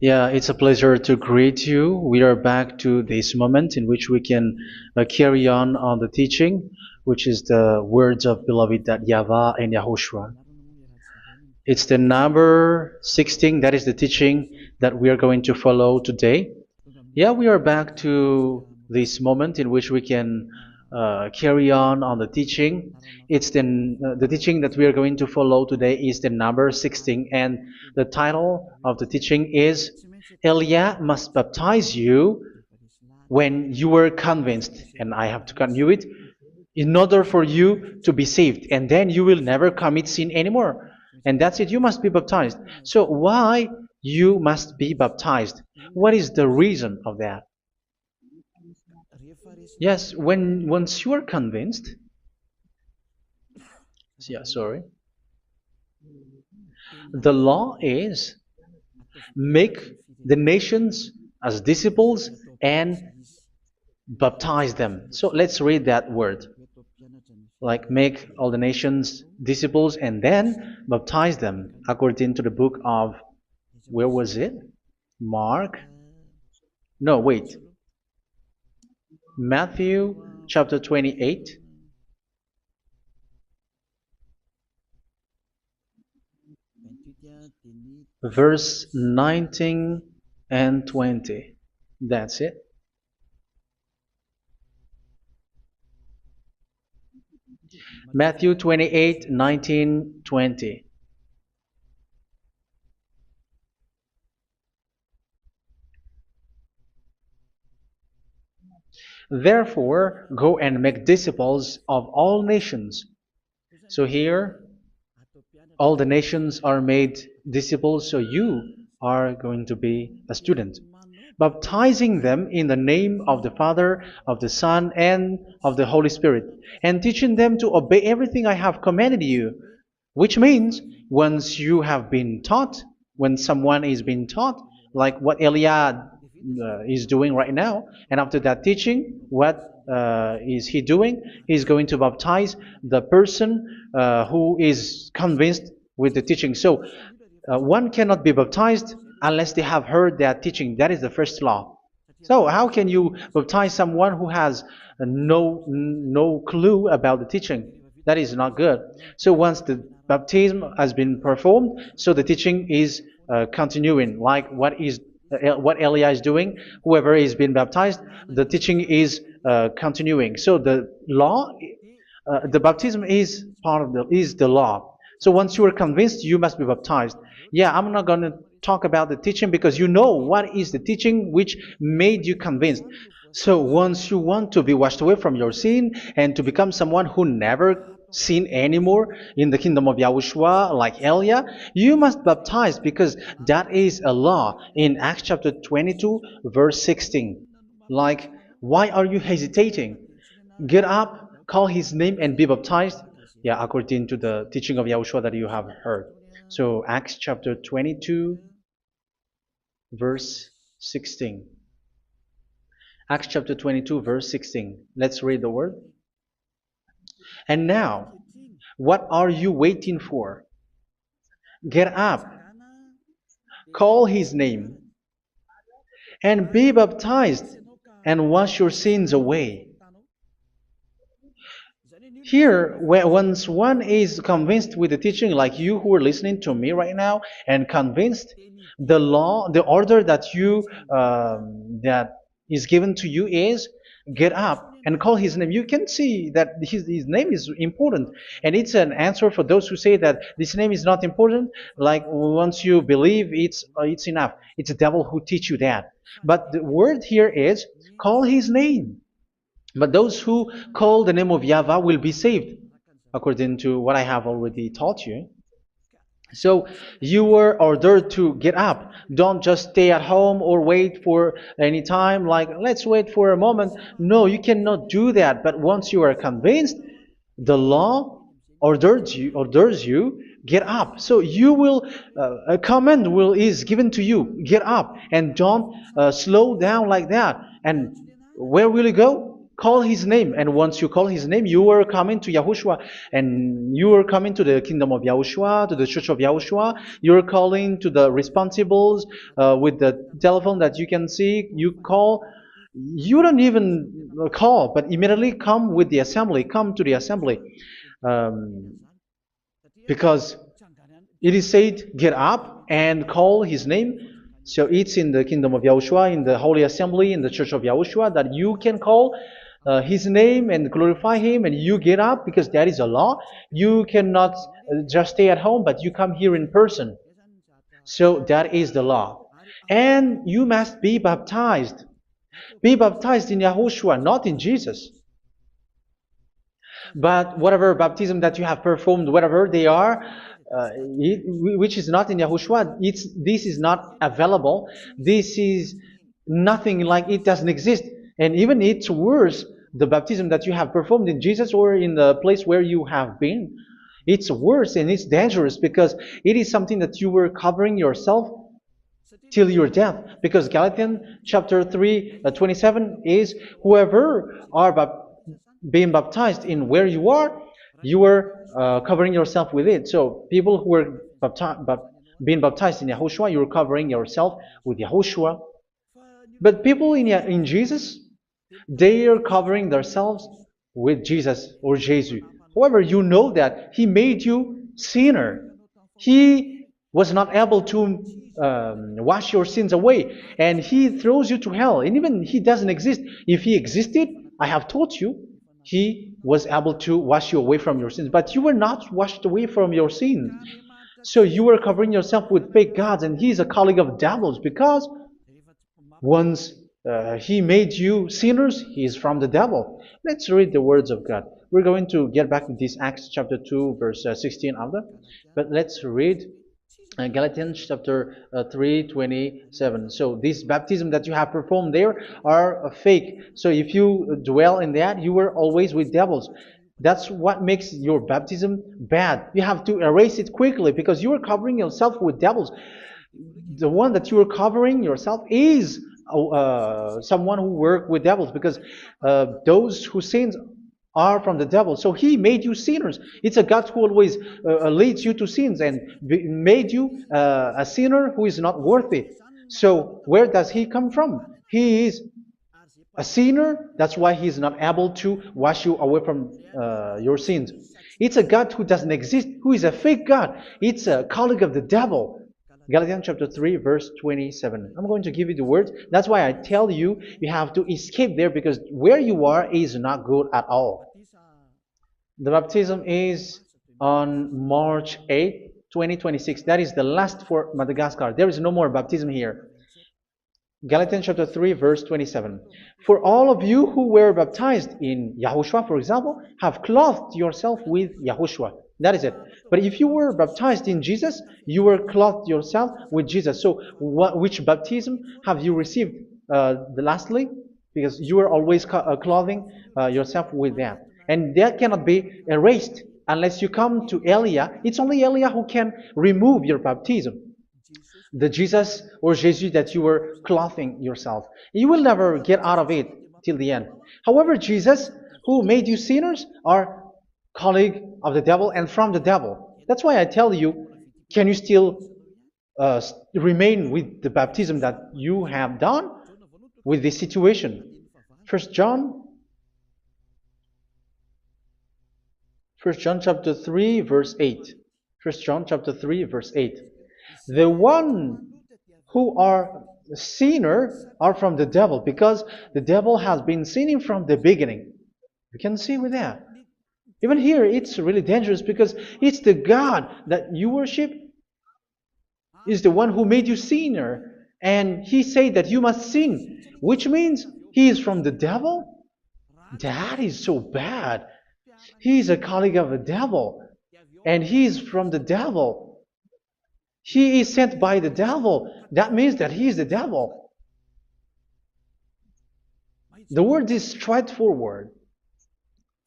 Yeah, it's a pleasure to greet you. We are back to this moment in which we can carry on the teaching, which is the words of beloved that YAHVAH and YAHOSHUA. It's the number 16, that is the teaching that we are going to follow today. Yeah, we are back to this moment in which we can carry on the teaching. It's the teaching that we are going to follow today is the number 16, and the title of the teaching is Elia must baptize you when you were convinced, and I have to continue it, in order for you to be saved, and then you will never commit sin anymore. And that's it, you must be baptized. So why you must be baptized? What is the reason of that? Yes, once you are convinced, yeah, sorry, the law is make the nations as disciples and baptize them. So let's read that word. Like make all the nations disciples and then baptize them according to the book of, where was it? Mark? No, wait. Matthew chapter 28. Verse 19 and 20. That's it. Matthew 28, 19, 20. Therefore, go and make disciples of all nations. So here, all the nations are made disciples, so you are going to be a student. Baptizing them in the name of the Father, of the Son, and of the Holy Spirit, and teaching them to obey everything I have commanded you. Which means, once you have been taught, when someone is being taught, like what Elia is doing right now, and after that teaching, what is he doing? He's going to baptize the person who is convinced with the teaching. So one cannot be baptized unless they have heard that teaching. That is the first law. So how can you baptize someone who has no clue about the teaching? That is not good. So once the baptism has been performed, so the teaching is continuing, like what Elia is doing. Whoever is being baptized, the teaching is continuing. So the law, the baptism is part of the law. So once you are convinced, you must be baptized. Yeah, I'm not going to talk about the teaching because you know what is the teaching which made you convinced. So once you want to be washed away from your sin and to become someone who never sin anymore in the kingdom of Yahushua, like Elia, you must baptize because that is a law in Acts chapter 22, verse 16. Like, why are you hesitating? Get up, call his name, and be baptized. Yeah, according to the teaching of Yahushua that you have heard. So Acts chapter 22, verse 16. Acts chapter 22, verse 16. Let's read the word. And now, what are you waiting for? Get up, call his name, and be baptized, and wash your sins away. Here, once one is convinced with the teaching, like you who are listening to me right now, and convinced, the law, the order that that is given to you is get up and call his name. You can see that his name is important, and it's an answer for those who say that this name is not important. Like once you believe, it's enough. It's the devil who teach you that. But the word here is call his name. But those who call the name of YAHVAH will be saved, according to what I have already taught you. So you were ordered to get up. Don't just stay at home or wait for any time, like let's wait for a moment. No, you cannot do that. But once you are convinced, the law orders you get up. So you will a command is given to you, get up, and don't slow down like that. And where will you go? call his name. And once you call his name, you are coming to Yahushua, and you are coming to the kingdom of Yahushua, to the church of Yahushua. You're calling to the responsibles with the telephone that you can see. You call. You don't even call, but immediately come with the assembly. Come to the assembly. Um, because it is said, get up and call his name. So it's in the kingdom of Yahushua, in the holy assembly, in the church of Yahushua, that you can call his name and glorify him, and you get up, because that is a law. You cannot just stay at home, but you come here in person. So that is the law. And you must be baptized. Be baptized in Yahushua, not in Jesus. But whatever baptism that you have performed, whatever they are, which is not in Yahushua, this is not available. This is nothing, like it doesn't exist. And even it's worse, the baptism that you have performed in Jesus or in the place where you have been. It's worse and it's dangerous, because it is something that you were covering yourself till your death. Because Galatians chapter 3, 27 is, whoever are being baptized in where you are covering yourself with it. So people who were being baptized in Yahushua, you're covering yourself with Yahushua. But people in Jesus, they are covering themselves with Jesus or Jesus. However, you know that he made you sinner. He was not able to wash your sins away, and he throws you to hell. And even he doesn't exist. If he existed, I have taught you, he was able to wash you away from your sins. But you were not washed away from your sins. So you were covering yourself with fake gods, and he's a colleague of devils, because once he made you sinners, he is from the devil. Let's read the words of God. We're going to get back to this Acts chapter 2, verse 16 after. But let's read Galatians chapter 3:27. So this baptism that you have performed there are fake. So if you dwell in that, you were always with devils. That's what makes your baptism bad. You have to erase it quickly, because you are covering yourself with devils. The one that you are covering yourself is someone who worked with devils, because those who sin are from the devil. So he made you sinners. It's a God who always leads you to sins, and made you a sinner who is not worthy. So where does he come from? He is a sinner. That's why he is not able to wash you away from your sins. It's a God who doesn't exist, who is a fake God. It's a colleague of the devil. Galatians chapter 3, verse 27. I'm going to give you the words. That's why I tell you, you have to escape there, because where you are is not good at all. The baptism is on March 8, 2026. That is the last for Madagascar. There is no more baptism here. Galatians chapter 3, verse 27. For all of you who were baptized in Yahushua, for example, have clothed yourself with Yahushua. That is it. But if you were baptized in Jesus, you were clothed yourself with Jesus. So which baptism have you received lastly? Because you are always clothing yourself with that. And that cannot be erased unless you come to Elia. It's only Elia who can remove your baptism. The Jesus or Jesus that you were clothing yourself. You will never get out of it till the end. However, Jesus, who made you sinners, are colleague of the devil and from the devil. That's why I tell you, can you still remain with the baptism that you have done with this situation? First John chapter 3, verse 8. First John chapter 3, verse 8. The one who are sinner are from the devil, because the devil has been sinning from the beginning. You can see with that. Even here, it's really dangerous, because it's the God that you worship is the one who made you sinner, and he said that you must sin, which means he is from the devil. That is so bad. He is a colleague of the devil, and he is from the devil. He is sent by the devil. That means that he is the devil. The word is straightforward.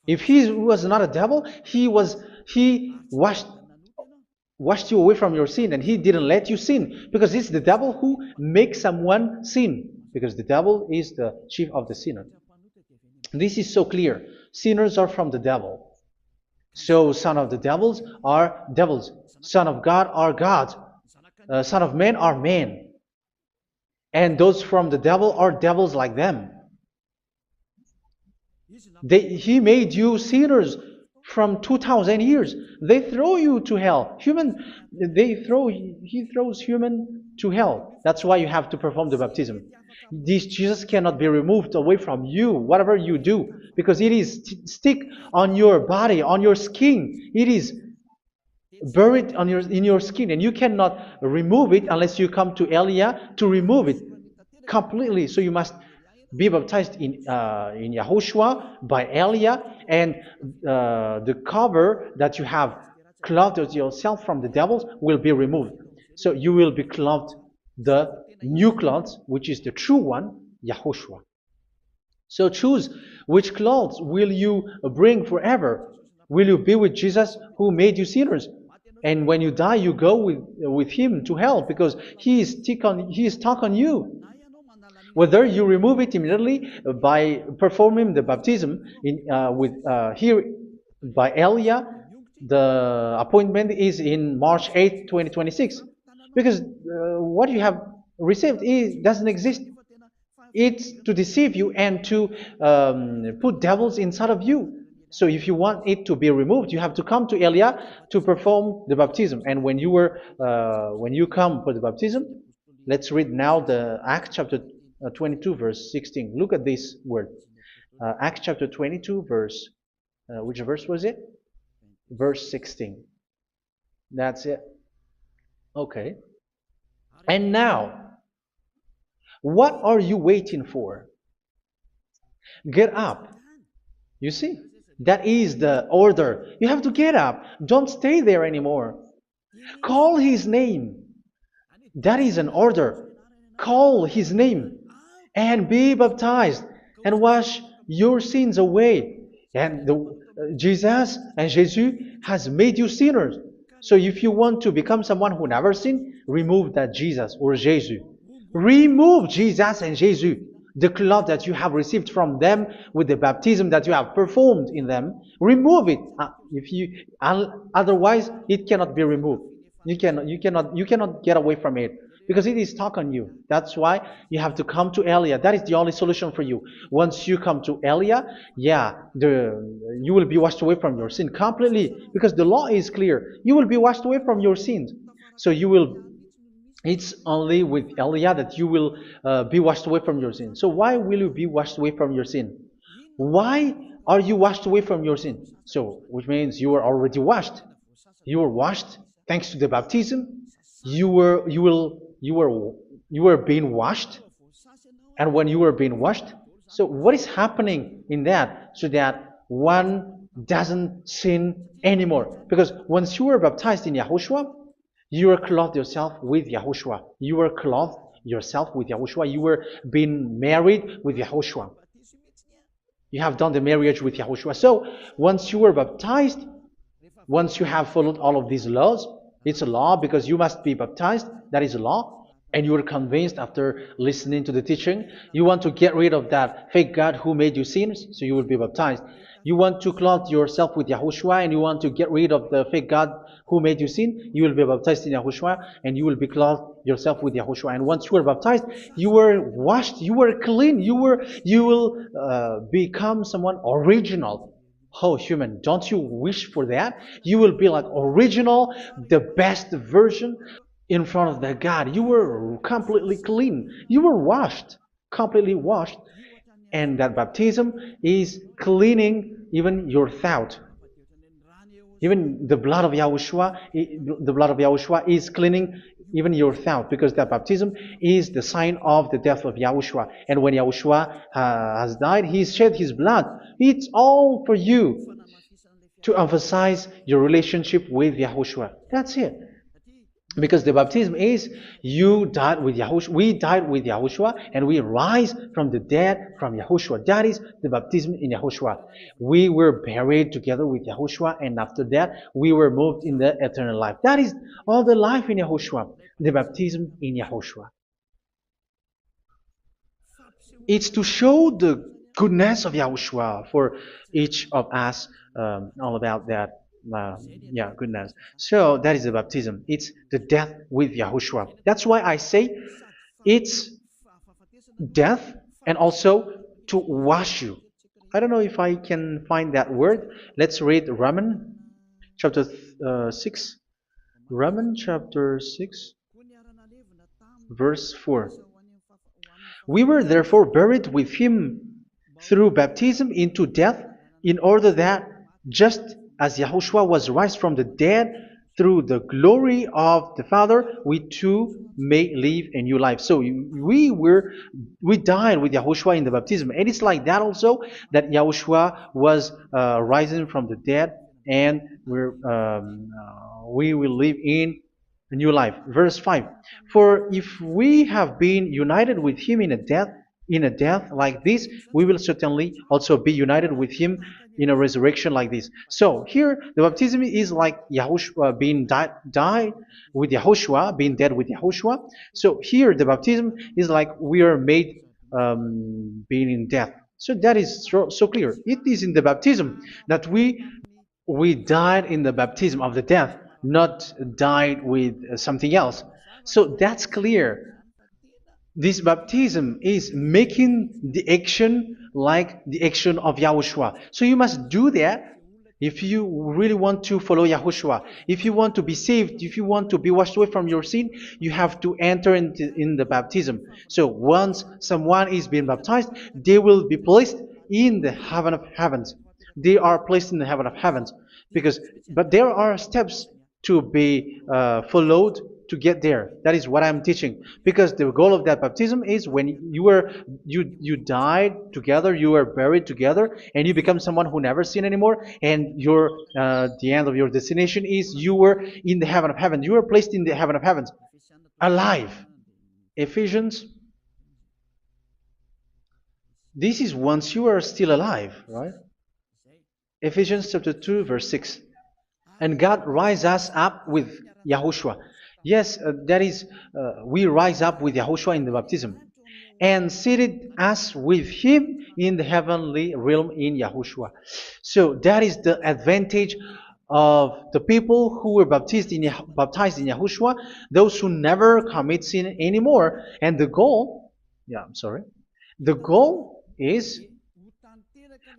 If he was not a devil, he washed you away from your sin, and he didn't let you sin, because it's the devil who makes someone sin, because the devil is the chief of the sinner. This is so clear. Sinners are from the devil. So son of the devils are devils. Son of God are gods. Son of men are men. And those from the devil are devils like them. He made you sinners from 2,000 years. They throw you to hell. He throws human to hell. That's why you have to perform the baptism. This Jesus cannot be removed away from you, whatever you do, because it is stick on your body, on your skin. It is buried in your skin, and you cannot remove it unless you come to Elia to remove it completely. So you must be baptized in YAHOSHUA by Elia, and the cover that you have clothed yourself from the devils will be removed. So you will be clothed the new clothes, which is the true one, YAHOSHUA. So choose which clothes will you bring forever. Will you be with Jesus who made you sinners? And when you die, you go with him to hell because he is stuck on you. Whether you remove it immediately by performing the baptism here by Elia, the appointment is in March 8, 2026. Because what you have received doesn't exist. It's to deceive you and to put devils inside of you. So if you want it to be removed, you have to come to Elia to perform the baptism. And when you come for the baptism, let's read now the Acts chapter 22 verse 16. Look at this word. Acts chapter 22 verse, which verse was it? Verse 16. That's it. Okay. And now, what are you waiting for? Get up. You see, that is the order. You have to get up. Don't stay there anymore. Call his name. That is an order. Call his name and be baptized and wash your sins away. And Jesus has made you sinners. So if you want to become someone who never sinned, remove that Jesus or Jesus. Remove Jesus and Jesus, the cloth that you have received from them with the baptism that you have performed in them. Remove it. Otherwise, it cannot be removed. You cannot get away from it because it is stuck on you. That's why you have to come to Elia. That is the only solution for you. Once you come to Elia, you will be washed away from your sin completely because the law is clear. You will be washed away from your sins. So it's only with Elia that you will be washed away from your sin. So why will you be washed away from your sin? Why are you washed away from your sin? So, which means you are already washed. You were washed thanks to the baptism. You were being washed, and when you were being washed, so what is happening in that? So that one doesn't sin anymore. Because once you were baptized in YAHOSHUA, you were clothed yourself with YAHOSHUA. You were clothed yourself with YAHOSHUA. You were being married with YAHOSHUA. You have done the marriage with YAHOSHUA. So once you were baptized, once you have followed all of these laws, it's a law because you must be baptized. That is a law. And you are convinced after listening to the teaching, you want to get rid of that fake God who made you sinners, so you will be baptized. You want to clothe yourself with YAHOSHUA and you want to get rid of the fake God who made you sin, you will be baptized in YAHOSHUA and you will be clothed yourself with YAHOSHUA. And once you are baptized, you were washed, you were clean, you will become someone original. Oh, human, don't you wish for that? You will be like original, the best version in front of the God. You were completely clean. You were washed, completely washed. And that baptism is cleaning even your thought. Even the blood of YAHOSHUA is cleaning even your thought, because that baptism is the sign of the death of YAHOSHUA. And when YAHOSHUA has died, he shed his blood. It's all for you to emphasize your relationship with YAHOSHUA. That's it. Because the baptism is you died with YAHOSHUA, we died with YAHOSHUA, and we rise from the dead from YAHOSHUA. That is the baptism in YAHOSHUA. We were buried together with YAHOSHUA, and after that we were moved in the eternal life. That is all the life in YAHOSHUA, the baptism in YAHOSHUA. It's to show goodness of Yahushua for each of us, all about that. Yeah, goodness. So that is the baptism. It's the death with Yahushua. That's why I say it's death and also to wash you. I don't know if I can find that word. Let's read Romans chapter 6. Romans chapter 6, verse 4. We were therefore buried with him through baptism into death, in order that, just as Yahushua was raised from the dead through the glory of the Father, we too may live a new life. So we died with Yahushua in the baptism, and it's like that also that Yahushua was rising from the dead, and we will live in a new life. Verse 5. For if we have been united with him in a death like this, we will certainly also be united with him in a resurrection like this. So here the baptism is like Yahushua being died with Yahushua, being dead with Yahushua. So here the baptism is like we are made being in death. So that is so clear. It is in the baptism that we died in the baptism of the death, not died with something else. So that's clear. This baptism is making the action like the action of Yahushua. So you must do that if you really want to follow Yahushua. If you want to be saved, if you want to be washed away from your sin, you have to enter in the baptism. So once someone is being baptized, they will be placed in the heaven of heavens. They are placed in the heaven of heavens, but there are steps to be followed to get there. That is what I'm teaching. Because the goal of that baptism is when you died together, you were buried together, and you become someone who never sin anymore. And the end of your destination is you were in the heaven of heaven. You were placed in the heaven of heavens, alive. Ephesians. This is once you are still alive, right? Ephesians chapter 2, verse 6. And God rise us up with Yahushua. Yes, that is, we rise up with Yahushua in the baptism. And seated us with him in the heavenly realm in Yahushua. So that is the advantage of the people who were baptized in Yahushua, those who never commit sin anymore. And the goal, the goal is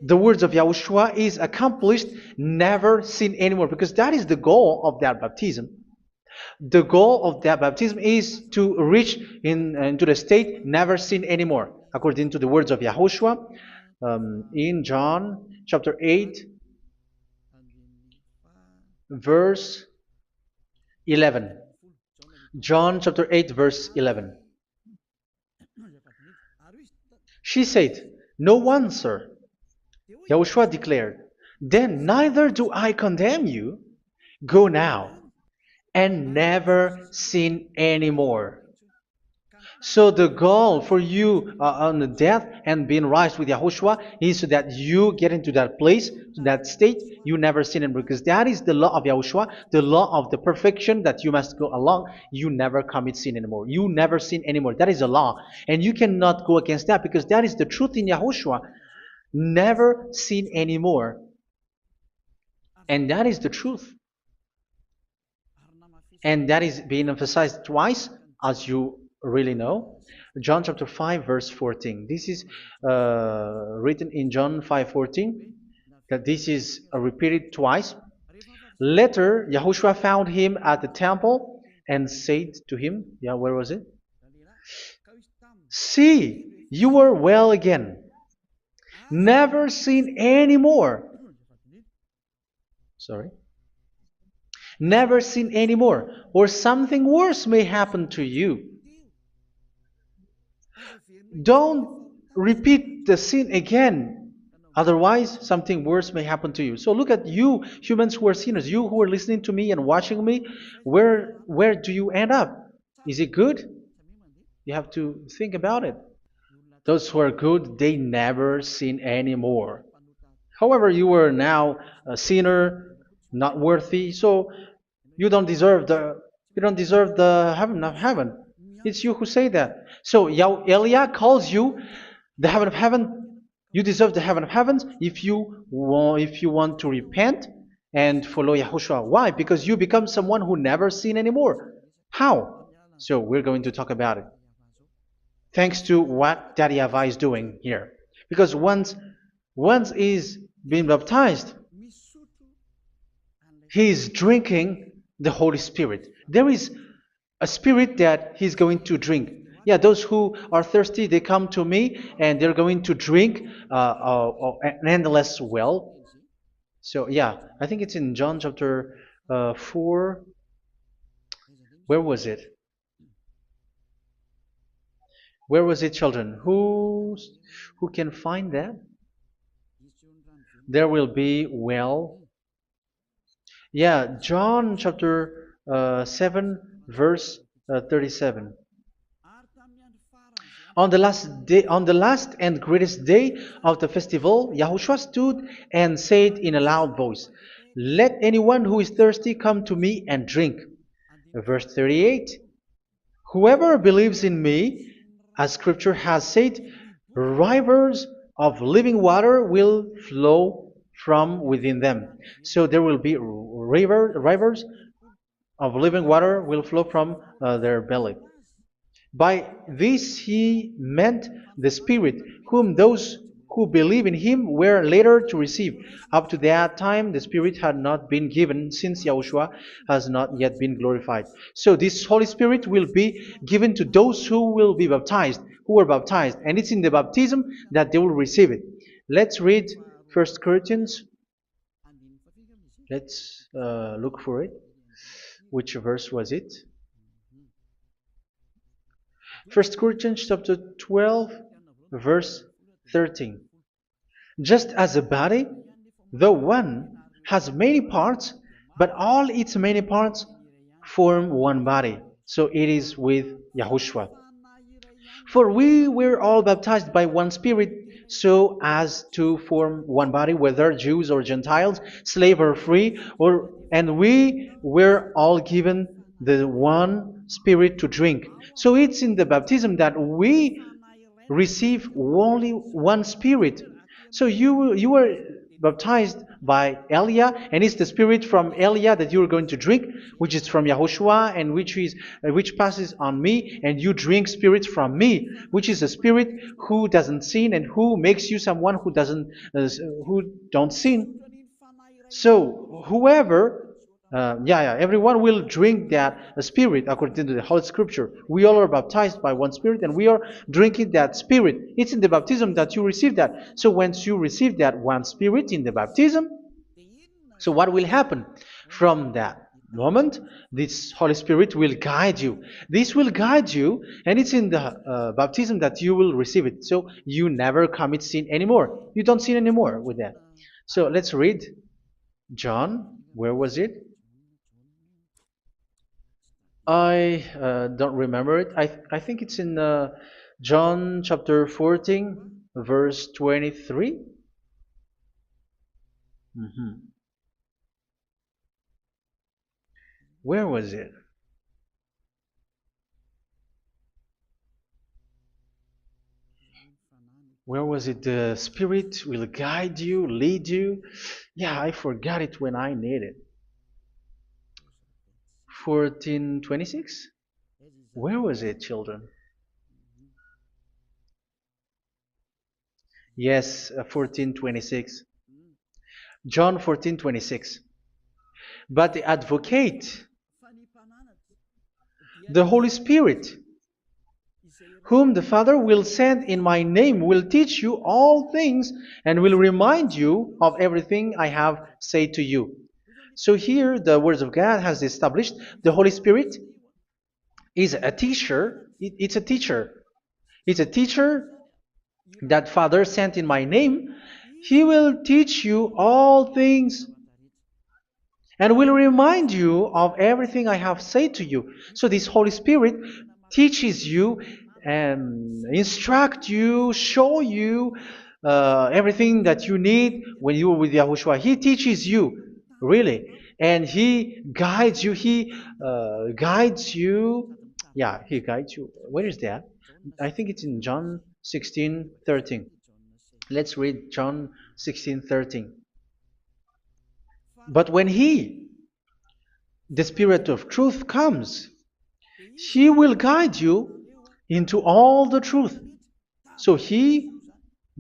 the words of Yahushua is accomplished, never sin anymore, because that is the goal of that baptism. The goal of that baptism is to reach into the state never sin anymore, according to the words of Yahushua in John chapter 8, verse 11. John chapter 8, verse 11. She said, "No one, sir." Yahushua declared, "Then neither do I condemn you. Go now and never sin anymore." So the goal for you on the death and being raised with Yahushua is so that you get into that place, that state, you never sin anymore. Because that is the law of Yahushua, the law of the perfection that you must go along. You never commit sin anymore. You never sin anymore. That is a law. And you cannot go against that because that is the truth in Yahushua. Never sin anymore. And that is the truth. And that is being emphasized twice, as you really know. John chapter 5, verse 14. This is written in John 5:14. That this is repeated twice. Later, Yahushua found him at the temple and said to him, where was it? "See, you are well again. Never sin anymore." Never sin anymore, or something worse may happen to you. Don't repeat the sin again. Otherwise, something worse may happen to you. So look at you, humans who are sinners, you who are listening to me and watching me. Where do you end up? Is it good? You have to think about it. Those who are good, they never sin anymore. However, you are now a sinner, not worthy, so you don't deserve the heaven of heaven. It's you who say that. So Elia calls you the heaven of heaven You deserve the heaven of heavens if you want to repent and follow Yahushua. Why? Because you become someone who never sin anymore. How? So we're going to talk about it. Thanks to what Daddy YAHVAH is doing here. Because once he's been baptized, he is drinking the Holy Spirit. There is a spirit that he's going to drink. Yeah, those who are thirsty, they come to me and they're going to drink an endless well. So yeah, I think it's in John chapter 4. Where was it? Where was it, children? Who can find that? There will be well. Yeah, John chapter 7, verse 37. On the last and greatest day of the festival, Yahushua stood and said in a loud voice, "Let anyone who is thirsty come to me and drink." Verse 38, "Whoever believes in me, as scripture has said, rivers of living water will flow from within them." So there will be rivers of living water will flow from their belly. By this he meant the Spirit, whom those who believe in him were later to receive. Up to that time, the Spirit had not been given, since Yahushua has not yet been glorified. So this Holy Spirit will be given to those who will be baptized, who were baptized, and it's in the baptism that they will receive it. Let's read 1 Corinthians. Let's look for it. Which verse was it? 1 Corinthians chapter 12, verse 13. Just as a body, though one, has many parts, but all its many parts form one body. So it is with Yahushua. For we were all baptized by one Spirit, so as to form one body, whether Jews or Gentiles, slave or free, and we were all given the one Spirit to drink. So it's in the baptism that we receive only one Spirit. So you were baptized by Elia, and it's the Spirit from Elia that you are going to drink, which is from Yahushua, and which passes on me, and you drink Spirit from me, which is a Spirit who doesn't sin and who makes you someone who don't sin. So whoever everyone will drink that Spirit according to the Holy Scripture. We all are baptized by one Spirit, and we are drinking that Spirit. It's in the baptism that you receive that. So once you receive that one Spirit in the baptism, so what will happen? From that moment, this Holy Spirit will guide you. This will guide you, and it's in the baptism that you will receive it. So you never commit sin anymore. You don't sin anymore with that. So let's read John. Where was it? I don't remember it. I think it's in John chapter 14, verse 23. Where was it? Where was it? The Spirit will guide you, lead you. Yeah, I forgot it when I need it. 14:26? Where was it, children? Yes, 14:26. John 14:26. But the advocate, the Holy Spirit, whom the Father will send in my name, will teach you all things and will remind you of everything I have said to you. So here the words of God has established the Holy Spirit is a teacher. It's a teacher. It's a teacher that Father sent in my name. He will teach you all things and will remind you of everything I have said to you. So this Holy Spirit teaches you and instruct you, show you everything that you need when you are with Yahushua. He teaches you, really. And He guides you. He guides you. Yeah, He guides you. Where is that? I think it's in John 16:13. Let's read John 16:13. But when He, the Spirit of truth, comes, He will guide you into all the truth. So He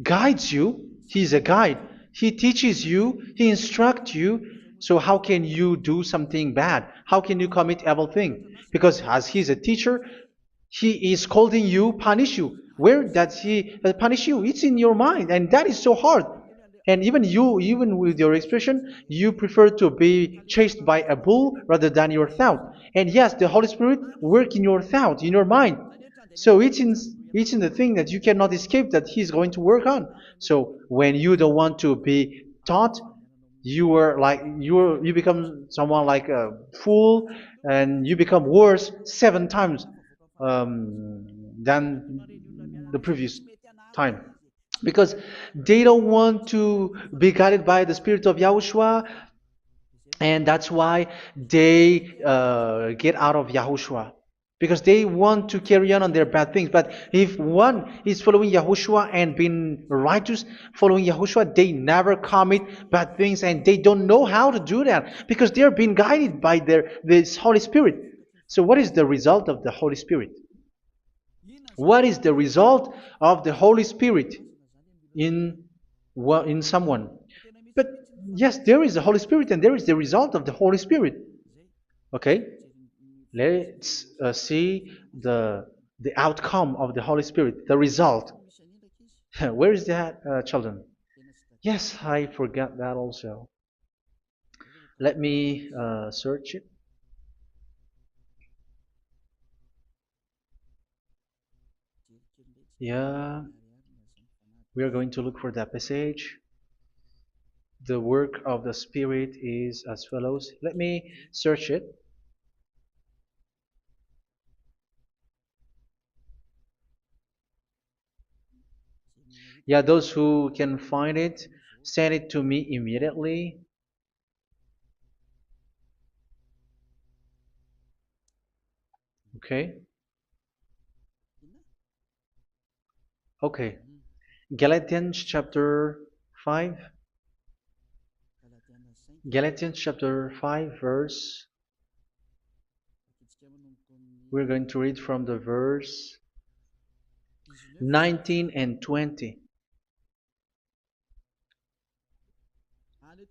guides you. He's a guide. He teaches you. He instructs you. So how can you do something bad? How can you commit evil thing? Because as He's a teacher, He is scolding you, punish you. Where does He punish you? It's in your mind, and that is so hard. And even you, even with your expression, you prefer to be chased by a bull rather than your thought. And yes, the Holy Spirit work in your thought, in your mind. So it's in the thing that you cannot escape that He's going to work on. So when you don't want to be taught, you become someone like a fool, and you become worse 7 times than the previous time, because they don't want to be guided by the Spirit of Yahushua, and that's why they get out of Yahushua, because they want to carry on their bad things. But if one is following Yahushua and being righteous, following Yahushua, they never commit bad things, and they don't know how to do that because they're being guided by this Holy Spirit. So what is the result of the Holy Spirit? What is the result of the Holy Spirit in someone? But yes, there is the Holy Spirit, and there is the result of the Holy Spirit. Okay, let's see the outcome of the Holy Spirit, the result. Where is that, children? Yes, I forgot that also. Let me search it. Yeah, we are going to look for that passage. The work of the Spirit is as follows. Let me search it. Yeah, those who can find it, send it to me immediately. Okay. Okay. Galatians chapter 5. Galatians chapter 5 verse. We're going to read from the verse 19 and 20.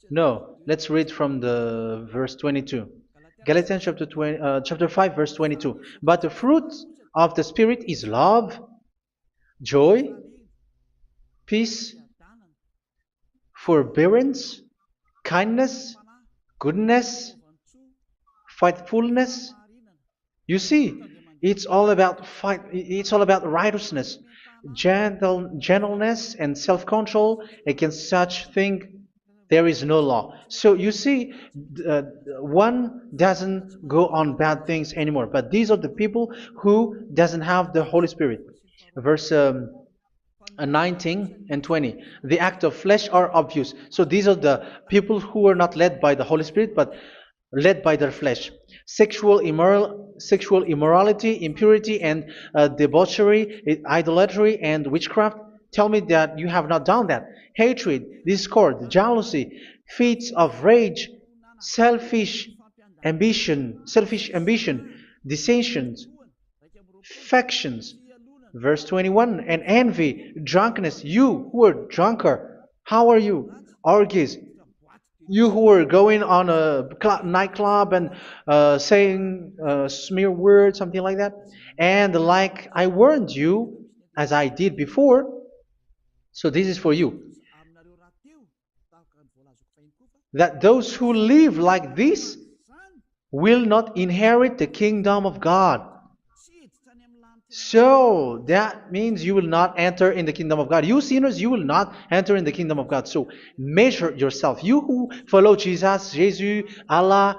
No, let's read from the verse 22. Galatians chapter 5 verse 22. But the fruit of the Spirit is love, joy, peace, forbearance, kindness, goodness, faithfulness. You see, it's all about fight. It's all about righteousness, gentleness, and self-control. Against such thing, there is no law. So you see, uh, one doesn't go on bad things anymore. But these are the people who doesn't have the Holy Spirit. Verse 19 and 20. The act of flesh are obvious. So these are the people who are not led by the Holy Spirit, but led by their flesh. Sexual immorality, impurity, and debauchery, idolatry, and witchcraft. Tell me that you have not done that. Hatred, discord, jealousy, fits of rage, selfish ambition, dissensions, factions. Verse 21, and envy, drunkenness. You who are drunker, how are you? Orgies. You who are going on a nightclub and saying smear words, something like that. And like I warned you, as I did before, so this is for you, that those who live like this will not inherit the kingdom of God. So that means you will not enter in the kingdom of God. You sinners, you will not enter in the kingdom of God. So measure yourself. You who follow Jesus, Allah,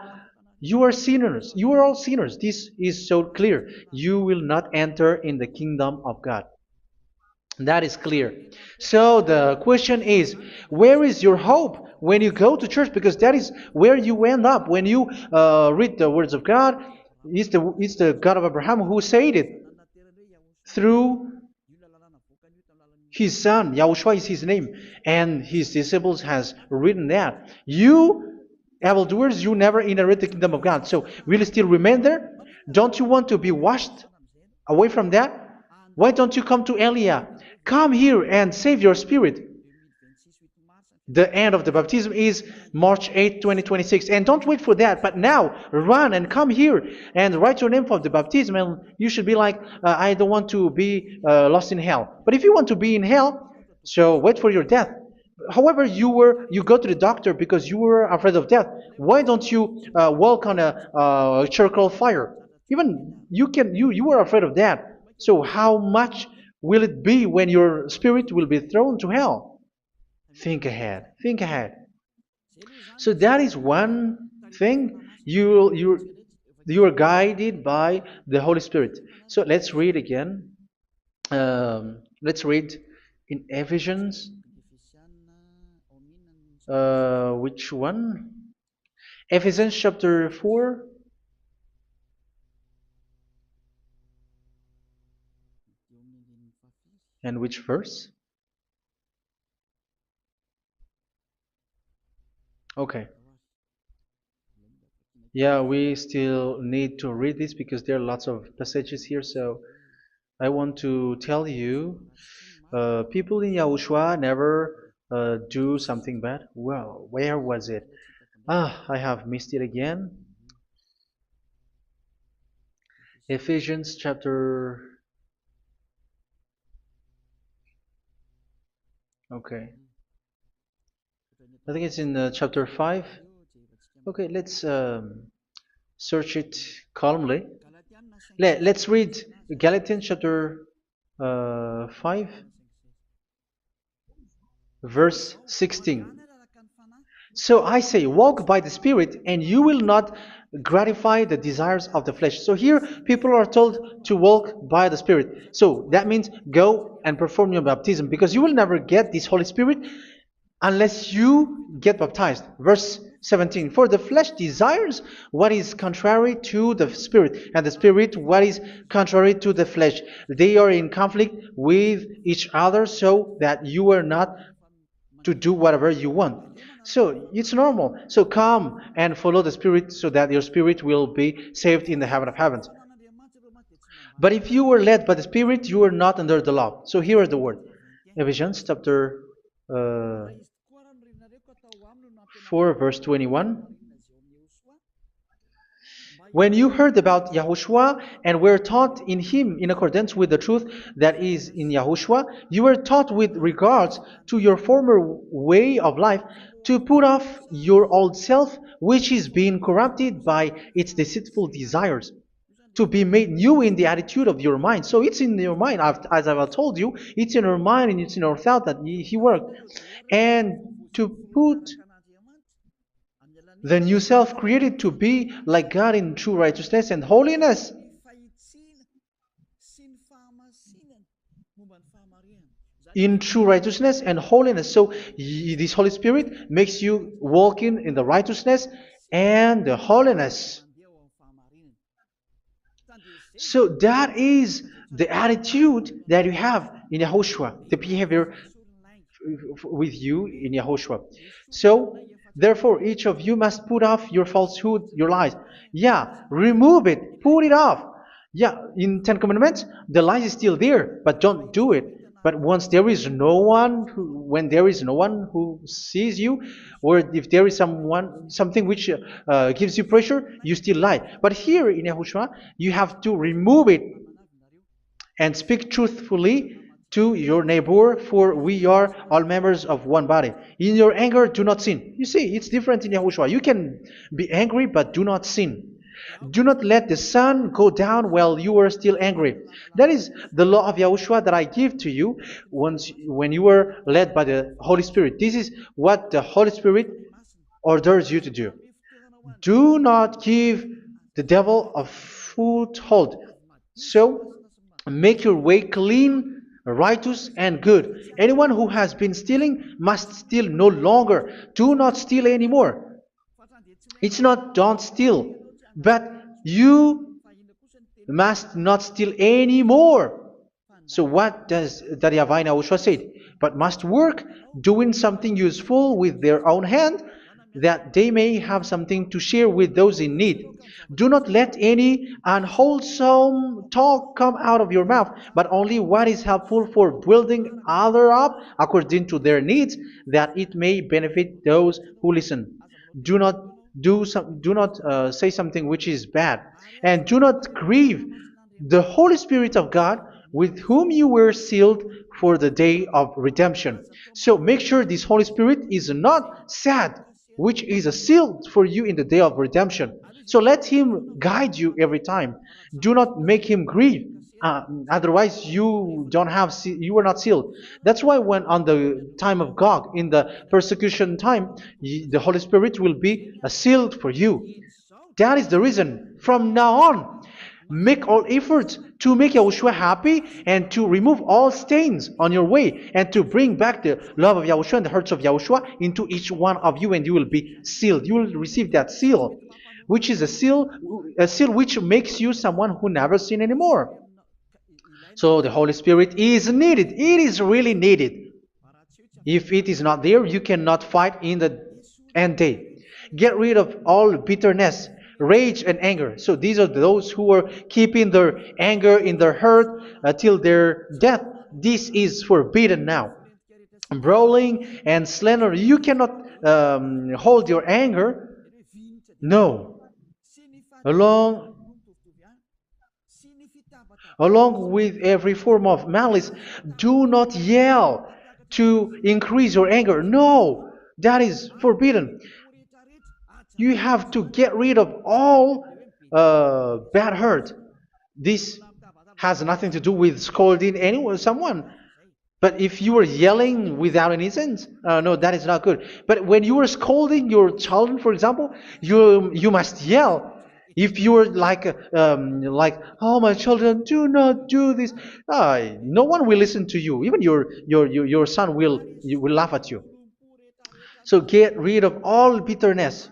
you are sinners. You are all sinners. This is so clear. You will not enter in the kingdom of God. That is clear. So the question is, where is your hope when you go to church? Because that is where you end up when you read the words of God. It's the God of Abraham who said it through His son, Yahushua is his name, and his disciples has written that. You evildoers, you never inherit the kingdom of God. So will you still remain there? Don't you want to be washed away from that? Why don't you come to Elia? Come here and save your spirit. The end of the baptism is March 8th, 2026. And don't wait for that, but now run and come here and write your name for the baptism. And you should be like, I don't want to be lost in hell. But if you want to be in hell, so wait for your death. However, you go to the doctor because you were afraid of death. Why don't you walk on a charcoal fire? Even you were afraid of that. So how much will it be when your spirit will be thrown to hell? Think ahead. Think ahead. So that is one thing. You are guided by the Holy Spirit. So let's read again. Let's read in Ephesians. Which one? Ephesians chapter 4. And which verse? Okay. Yeah, we still need to read this because there are lots of passages here. So I want to tell you, people in Yahushua never do something bad. Well, where was it? I have missed it again. Ephesians chapter. Okay. I think it's in chapter 5. Okay, let's search it calmly. Let's read Galatians chapter 5, verse 16. So I say, walk by the Spirit, and you will not gratify the desires of the flesh. So here, people are told to walk by the Spirit. So that means go and perform your baptism, because you will never get this Holy Spirit unless you get baptized. Verse 17. For the flesh desires what is contrary to the Spirit, and the Spirit what is contrary to the flesh. They are in conflict with each other, so that you are not to do whatever you want. So it's normal. So come and follow the Spirit so that your spirit will be saved in the heaven of heavens. But if you were led by the Spirit, you are not under the law. So here is the word. Ephesians chapter 4 verse 21. When you heard about Yahushua and were taught in him in accordance with the truth that is in Yahushua, you were taught with regards to your former way of life to put off your old self, which is being corrupted by its deceitful desires, to be made new in the attitude of your mind. So it's in your mind, as I've told you, it's in your mind and it's in your thought that he worked. And to put the new self created to be like God in true righteousness and holiness. In true righteousness and holiness. So this Holy Spirit makes you walk in the righteousness and the holiness. So that is the attitude that you have in Yahushua, the behavior with you in Yahushua. So therefore, each of you must put off your falsehood, your lies. Yeah, remove it, put it off. Yeah, in Ten Commandments, the lies is still there, but don't do it. But once there is no one, when there is no one who sees you, or if there is something which gives you pressure, you still lie. But here in Yahushua, you have to remove it and speak truthfully to your neighbor, for we are all members of one body. In your anger, do not sin. You see, it's different in Yahushua. You can be angry, but do not sin. Do not let the sun go down while you are still angry. That is the law of Yahushua that I give to you when you were led by the Holy Spirit. This is what the Holy Spirit orders you to do. Do not give the devil a foothold. So, make your way clean, righteous, and good. Anyone who has been stealing must steal no longer. Do not steal anymore. It's not don't steal, but you must not steal anymore. So what does Daddy Yahweh Yahushua say? But must work doing something useful with their own hand, that they may have something to share with those in need. Do not let any unwholesome talk come out of your mouth, but only what is helpful for building others up according to their needs, that it may benefit those who listen. Do not do not say something which is bad, and do not grieve the Holy Spirit of God, with whom you were sealed for the day of redemption. So make sure this Holy Spirit is not sad, which is a seal for you in the day of redemption. So let him guide you every time. Do not make him grieve. Otherwise, you don't have you are not sealed. That's why when on the time of God, in the persecution time, the Holy Spirit will be a sealed for you. That is the reason. From now on, make all efforts to make Yahushua happy and to remove all stains on your way and to bring back the love of Yahushua and the hearts of Yahushua into each one of you, and you will be sealed. You will receive that seal, which is a seal which makes you someone who never sin anymore. So the Holy Spirit is needed. It is really needed. If it is not there, you cannot fight in the end day. Get rid of all bitterness, rage, and anger. So these are those who are keeping their anger in their heart till their death. This is forbidden now. Brawling and slander. You cannot hold your anger. No. Along Along with every form of malice, do not yell to increase your anger. No, that is forbidden. You have to get rid of all bad hurt. This has nothing to do with scolding anyone, someone. But if you are yelling without any sense, no, that is not good. But when you are scolding your children, for example, you must yell. If you are like, oh my children, do not do this, no one will listen to you. Even your son will laugh at you. So get rid of all bitterness.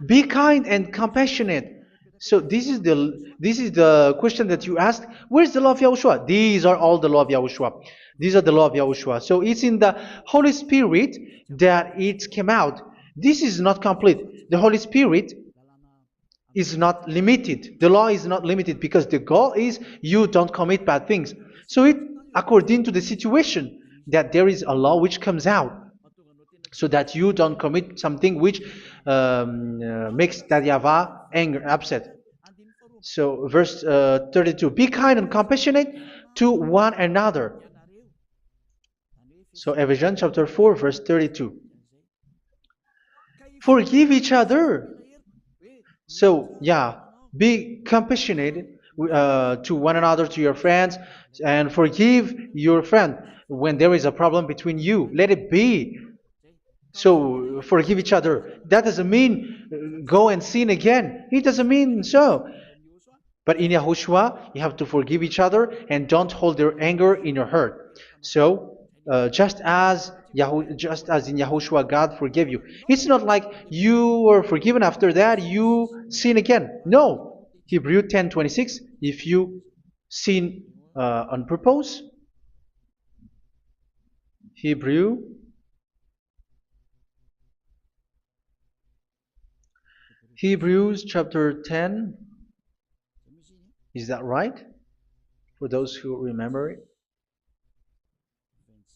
Be kind and compassionate. So this is the question that you asked. Where's the law of Yahushua? These are all the law of Yahushua. These are the law of Yahushua. So it's in the Holy Spirit that it came out. This is not complete. The Holy Spirit is not limited. The law is not limited because the goal is you don't commit bad things. So it according to the situation that there is a law which comes out, so that you don't commit something which makes that YAHVAH anger, upset. So verse 32, be kind and compassionate to one another. So Ephesians chapter 4 verse 32. Forgive each other. So yeah, be compassionate to one another, to your friends, and forgive your friend when there is a problem between you. Let it be. So forgive each other. That doesn't mean go and sin again. It doesn't mean so. But in Yahushua, you have to forgive each other and don't hold your anger in your heart. So just as in Yahushua, God forgave you. It's not like you were forgiven after that you sin again. No. Hebrew 10:26. If you sin on purpose, Hebrews chapter 10. Is that right? For those who remember it?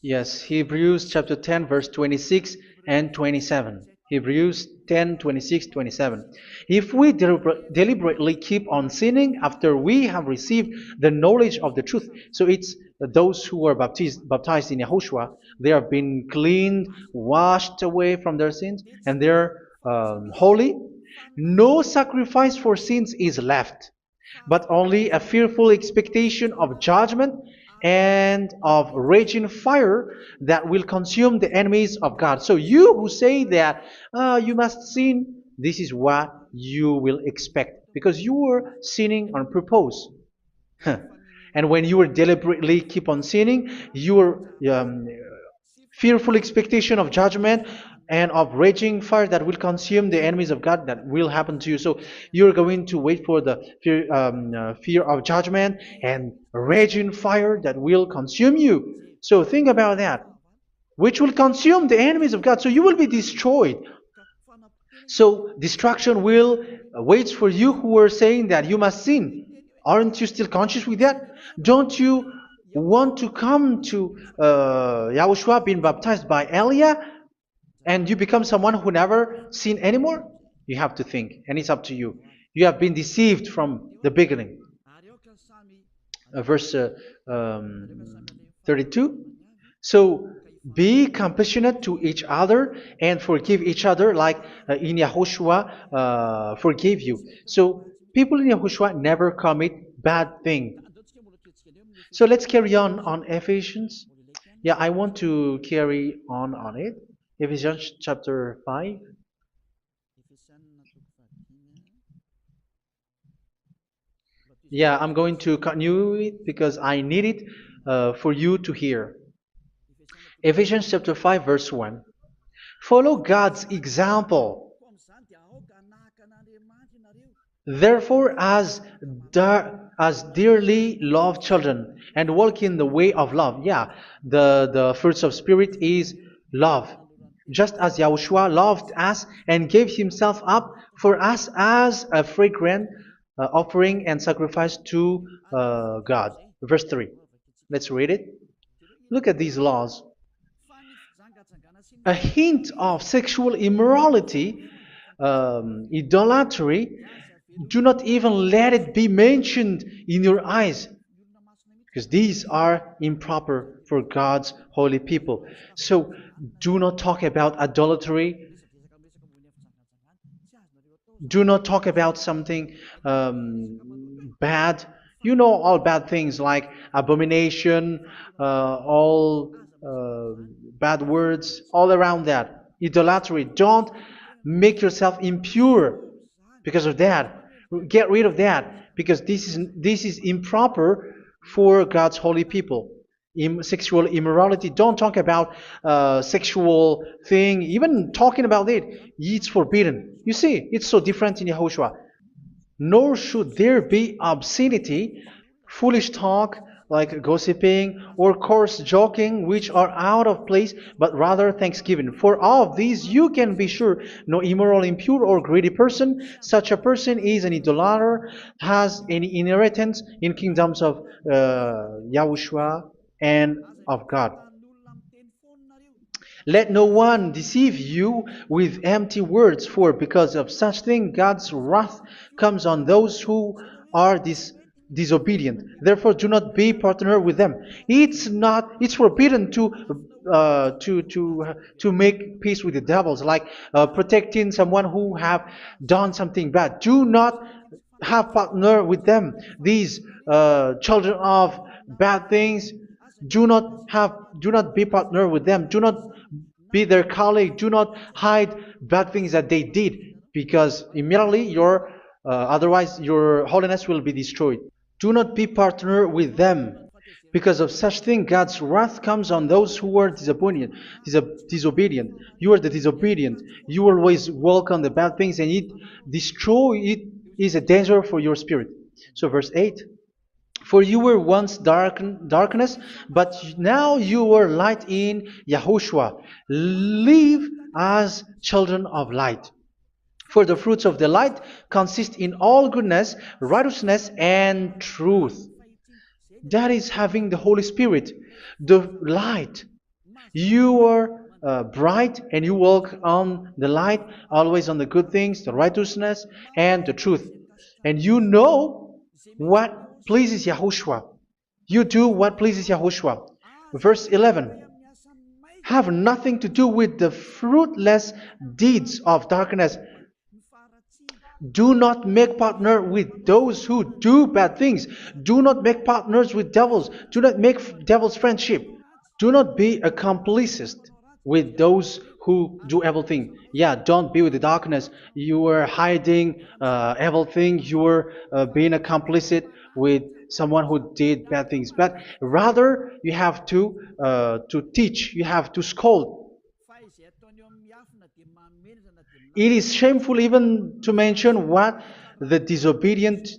Yes, Hebrews chapter 10, verse 26 and 27. Hebrews 10, 26, 27. If we deliberately keep on sinning after we have received the knowledge of the truth, so it's those who are baptized in Yahushua, they have been cleaned, washed away from their sins, and they're holy. No sacrifice for sins is left, but only a fearful expectation of judgment and of raging fire that will consume the enemies of God. So you who say that you must sin, this is what you will expect, because you were sinning on purpose. And when you deliberately keep on sinning, you are fearful expectation of judgment and of raging fire that will consume the enemies of God that will happen to you. So you're going to wait for the fear of judgment and raging fire that will consume you. So think about that, which will consume the enemies of God. So you will be destroyed. So destruction will wait for you who are saying that you must sin. Aren't you still conscious with that? Don't you want to come to Yahushua being baptized by Elia and you become someone who never sin anymore? You have to think, and it's up to you. You have been deceived from the beginning. Verse 32. So be compassionate to each other and forgive each other like in Yahushua forgave you. So people in Yahushua never commit bad thing. So let's carry on Ephesians. Yeah, I want to carry on it. Ephesians chapter 5. Yeah, I'm going to continue it because I need it for you to hear. Ephesians chapter 5 verse 1. Follow God's example. Therefore, as dearly loved children, and walk in the way of love. Yeah, the fruits of spirit is love. Just as Yahushua loved us and gave himself up for us as a fragrant offering and sacrifice to God. Verse 3. Let's read it. Look at these laws. A hint of sexual immorality, idolatry, do not even let it be mentioned in your eyes, because these are improper for God's holy people. So do not talk about idolatry. Do not talk about something bad. You know all bad things like abomination, all bad words, all around that. Idolatry. Don't make yourself impure because of that. Get rid of that because this is improper for God's holy people. Sexual immorality. Don't talk about sexual thing. Even talking about it's forbidden. You see, it's so different in Yahushua. Nor should there be obscenity, foolish talk like gossiping or coarse joking, which are out of place, but rather thanksgiving. For of these you can be sure: no immoral, impure, or greedy person, such a person is an idolater, has any inheritance in kingdoms of Yahushua and of God. Let no one deceive you with empty words, for because of such thing God's wrath comes on those who are disobedient. Therefore, do not be partner with them. It's forbidden to make peace with the devils, like protecting someone who have done something bad. Do not have partner with them. These children of bad things. Do not be partner with them. Do not be their colleague. Do not hide bad things that they did, because immediately otherwise your holiness will be destroyed. Do not be partner with them. Because of such thing, God's wrath comes on those who are disobedient. You are the disobedient. You always walk on the bad things, and it is a danger for your spirit. So verse 8. For you were once darkness, but now you are light in Yahushua. Live as children of light. For the fruits of the light consist in all goodness, righteousness, and truth. That is having the Holy Spirit, the light. You are bright and you walk on the light, always on the good things, the righteousness, and the truth. And you know what pleases Yahushua. You do what pleases Yahushua. Verse 11. Have nothing to do with the fruitless deeds of darkness. Do not make partner with those who do bad things. Do not make partners with devils. Do not make devil's friendship. Do not be a complicit with those who do evil things. Yeah, don't be with the darkness. You are hiding evil things. You are being a complicit with someone who did bad things, but rather you have to teach, you have to scold. It is shameful even to mention what the disobedient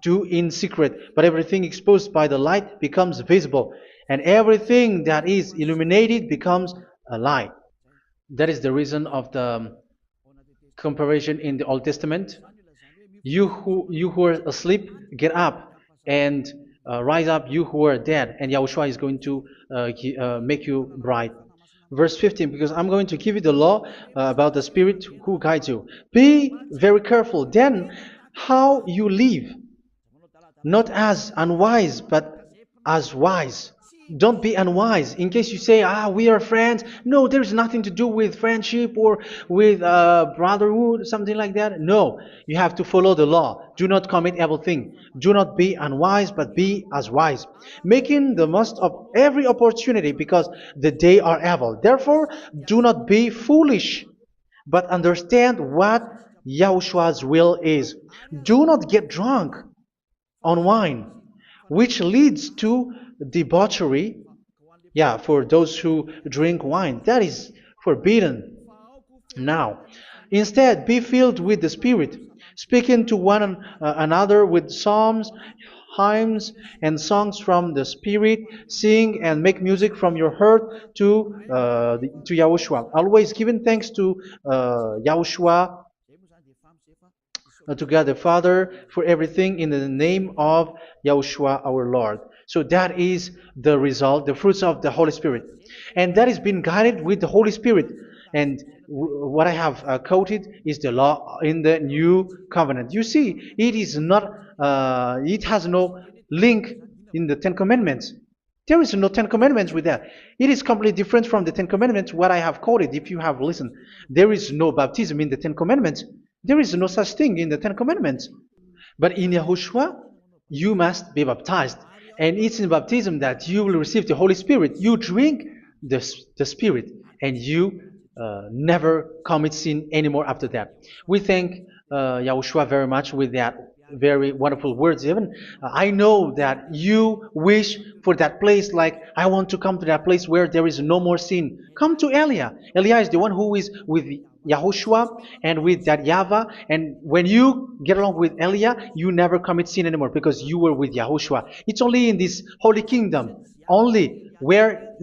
do in secret, but everything exposed by the light becomes visible, and everything that is illuminated becomes a light. That is the reason of the comparison in the Old Testament. You who are asleep, get up and rise up, you who are dead, and Yahushua is going to make you bright. Verse 15, because I'm going to give you the law about the Spirit who guides you. Be very careful then how you live, not as unwise, but as wise. Don't be unwise. In case you say, we are friends. No, there's nothing to do with friendship or with brotherhood, something like that. No, you have to follow the law. Do not commit evil thing. Do not be unwise, but be as wise, making the most of every opportunity, because the day are evil. Therefore, do not be foolish, but understand what Yahushua's will is. Do not get drunk on wine, which leads to debauchery. Yeah, for those who drink wine, that is forbidden now. Instead, be filled with the Spirit, speaking to one another with psalms, hymns, and songs from the Spirit. Sing and make music from your heart to Yahushua, always giving thanks to Yahushua, to God the Father, for everything in the name of Yahushua our Lord. So that is the result, the fruits of the Holy Spirit. And that is being guided with the Holy Spirit. And what I have quoted is the law in the new covenant. You see, it is not, it has no link in the Ten Commandments. There is no Ten Commandments with that. It is completely different from the Ten Commandments, what I have quoted, if you have listened. There is no baptism in the Ten Commandments. There is no such thing in the Ten Commandments. But in Yahushua, you must be baptized. And it's in baptism that you will receive the Holy Spirit. You drink the Spirit, and you never commit sin anymore after that. We thank Yahushua very much with that very wonderful words. Even I know that you wish for that place, like, I want to come to that place where there is no more sin. Come to Elia. Elia is the one who is with Yahushua and with that YAHVAH. And when you get along with Elia, you never commit sin anymore, because you were with Yahushua. It's only in this holy kingdom, only where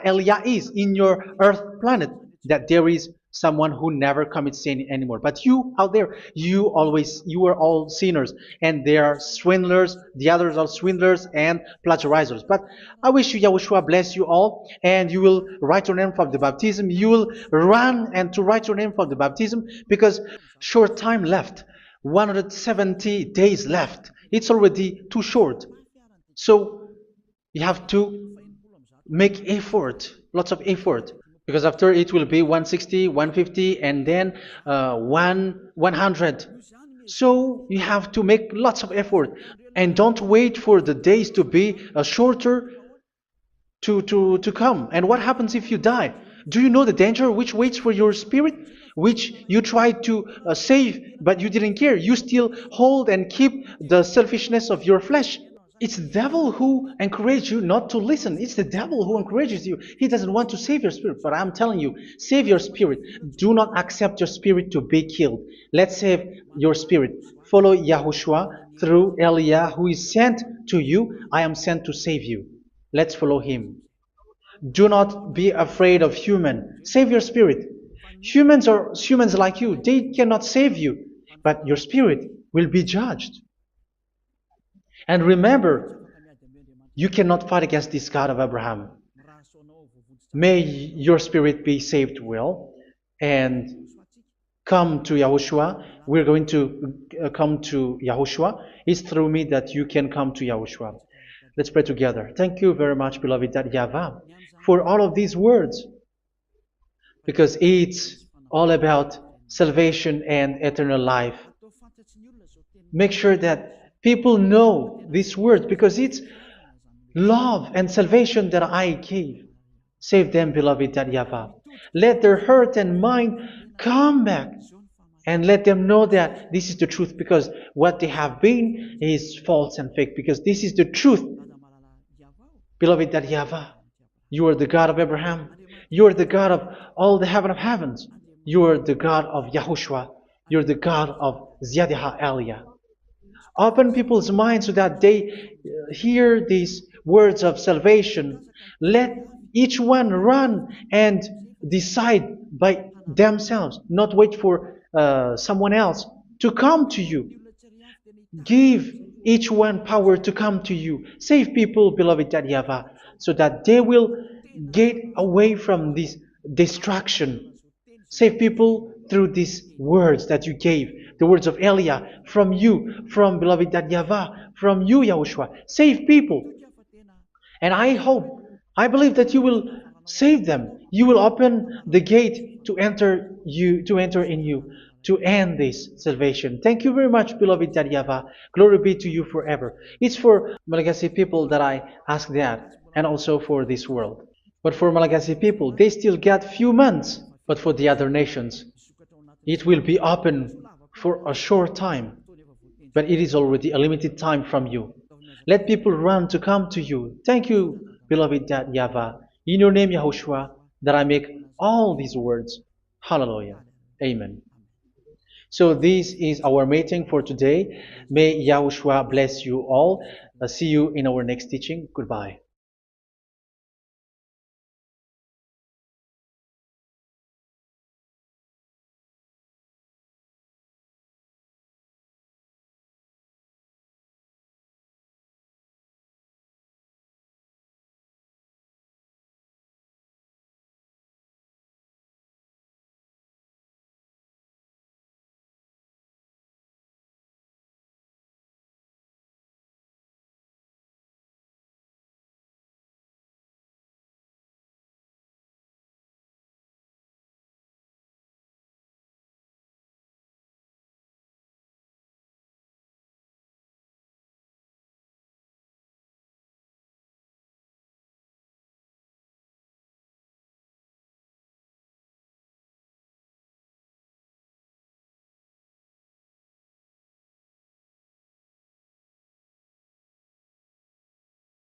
Elia is, in your earth planet, that there is someone who never commits sin anymore. But you out there, you are all sinners, and they are swindlers. The others are swindlers and plagiarizers. But I wish you, Yahushua, bless you all, and you will write your name for the baptism. You will run and to write your name for the baptism, because short time left, 170 days left. It's already too short. So you have to make effort, lots of effort, because after it will be 160, 150, and then 100. So you have to make lots of effort, and don't wait for the days to be shorter to come. And what happens if you die? Do you know the danger which waits for your spirit, which you tried to save, but you didn't care? You still hold and keep the selfishness of your flesh. It's the devil who encourages you not to listen. It's the devil who encourages you. He doesn't want to save your spirit. But I'm telling you, save your spirit. Do not accept your spirit to be killed. Let's save your spirit. Follow Yahushua through Elia, who is sent to you. I am sent to save you. Let's follow him. Do not be afraid of human. Save your spirit. Humans are humans like you. They cannot save you. But your spirit will be judged. And remember, you cannot fight against this God of Abraham. May your spirit be saved well, and come to Yahushua. We're going to come to Yahushua. It's through me that you can come to Yahushua. Let's pray together. Thank you very much, beloved YAHVAH, for all of these words, because it's all about salvation and eternal life. Make sure that people know these words, because it's love and salvation that I gave. Save them, beloved YAHVAH. Let their heart and mind come back and let them know that this is the truth, because what they have been is false and fake, because this is the truth. Beloved, that YAHVAH, you are the God of Abraham. You are the God of all the heaven of heavens. You are the God of YAHOSHUA. You are the God of Ziyadiha Aliyah. Open people's minds so that they hear these words of salvation. Let each one run and decide by themselves, not wait for someone else to come to you. Give each one power to come to you. Save people, beloved YAHVAH, so that they will get away from this distraction. Save people through these words that you gave, the words of Elia, from you, from beloved YAHVAH, from you, Yahushua. Save people. And I hope, I believe that you will save them. You will open the gate to enter in you, to end this salvation. Thank you very much, beloved YAHVAH. Glory be to you forever. It's for Malagasy people that I ask that, and also for this world. But for Malagasy people, they still get few months. But for the other nations, it will be open for a short time. But it is already a limited time from you. Let people run to come to you. Thank you, beloved YAHVAH. In your name, Yahushua, that I make all these words. Hallelujah. Amen. So this is our meeting for today. May Yahushua bless you all. See you in our next teaching. Goodbye.